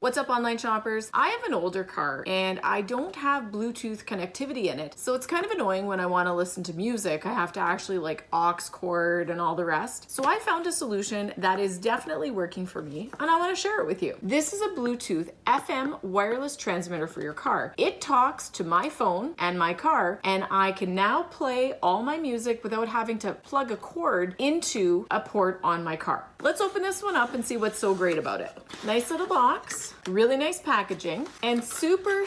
What's up, online shoppers? I have an older car and I don't have Bluetooth connectivity in it. So it's kind of annoying when I want to listen to music. I have to actually like aux cord and all the rest. So I found a solution that is definitely working for me and I want to share it with you. This is a Bluetooth FM wireless transmitter for your car. It talks to my phone and my car, and I can now play all my music without having to plug a cord into a port on my car. Let's open this one up and see what's so great about it. Nice little box, really nice packaging, and super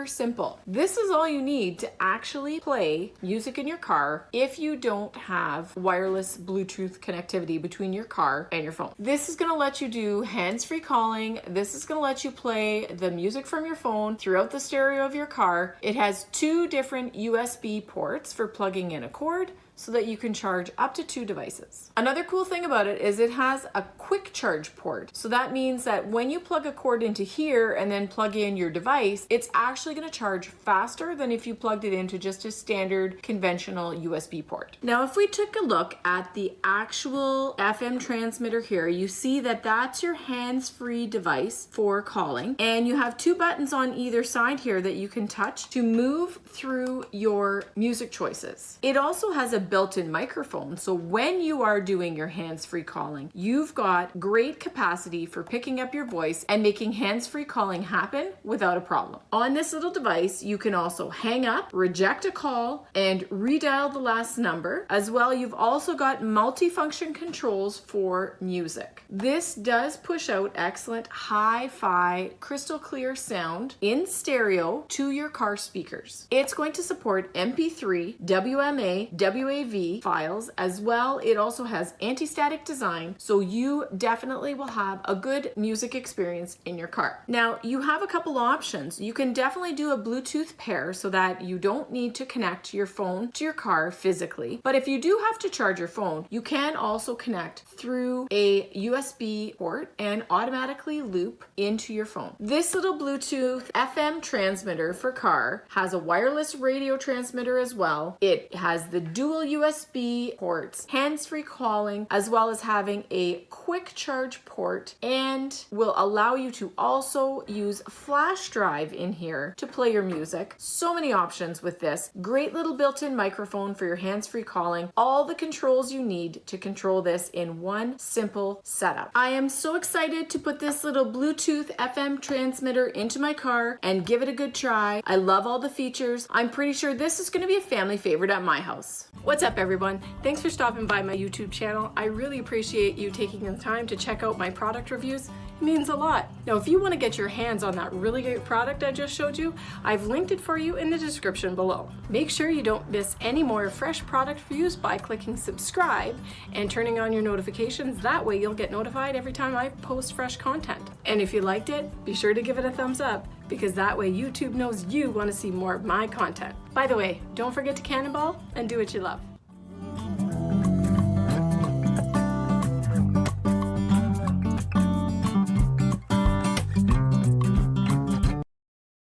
simple. This is all you need to actually play music in your car if you don't have wireless Bluetooth connectivity between your car and your phone. This is gonna let you do hands-free calling. This is gonna let you play the music from your phone throughout the stereo of your car. It has 2 different USB ports for plugging in a cord, so that you can charge up to 2 devices. Another cool thing about it is it has a quick charge port. So that means that when you plug a cord into here and then plug in your device, it's actually gonna charge faster than if you plugged it into just a standard conventional USB port. Now, if we took a look at the actual FM transmitter here, you see that that's your hands-free device for calling. And you have 2 buttons on either side here that you can touch to move through your music choices. It also has a built-in microphone, so when you are doing your hands-free calling, you've got great capacity for picking up your voice and making hands-free calling happen without a problem. On this little device, you can also hang up, reject a call, and redial the last number. As well, you've also got multifunction controls for music. This does push out excellent hi-fi crystal clear sound in stereo to your car speakers. It's going to support MP3, WMA, WAV files as well. It also has anti-static design, so you definitely will have a good music experience in your car. Now, you have a couple options. You can definitely do a Bluetooth pair so that you don't need to connect your phone to your car physically. But if you do have to charge your phone, you can also connect through a USB port and automatically loop into your phone. This little Bluetooth FM transmitter for car has a wireless radio transmitter as well. It has the dual USB ports, hands-free calling, as well as having a quick charge port, and will allow you to also use flash drive in here to play your music. So many options with this. Great little built-in microphone for your hands-free calling. All the controls you need to control this in one simple setup. I am so excited to put this little Bluetooth FM transmitter into my car and give it a good try. I love all the features. I'm pretty sure this is going to be a family favorite at my house. What's up, everyone? Thanks for stopping by my YouTube channel. I really appreciate you taking the time to check out my product reviews. It means a lot. Now, if you want to get your hands on that really great product I just showed you, I've linked it for you in the description below. Make sure you don't miss any more fresh product reviews by clicking subscribe and turning on your notifications. That way you'll get notified every time I post fresh content. And if you liked it, be sure to give it a thumbs up, because that way YouTube knows you want to see more of my content. By the way, don't forget to cannonball and do what you love.